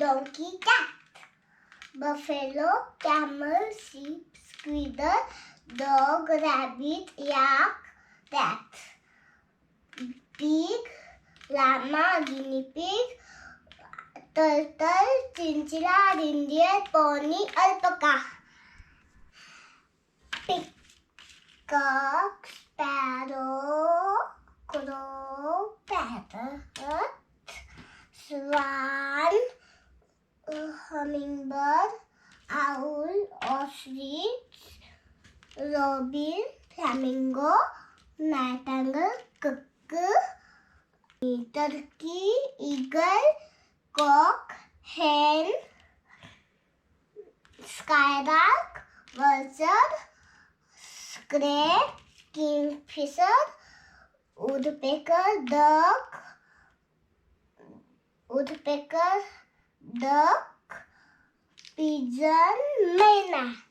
donkey, cat. Buffalo, camel, sheep, squirrel, dog, rabbit, yak, rat. Pig, llama, guinea pig, turtle, chinchilla, reindeer, pony, alpaca. Peacock, sparrow, crow, parrot, swan, hummingbird, owl, ostrich, robin, flamingo, nightingale, cuckoo, turkey, eagle, cock, hen, skylark, vulture, crane, kingfisher, woodpecker, duck, pigeon, myna.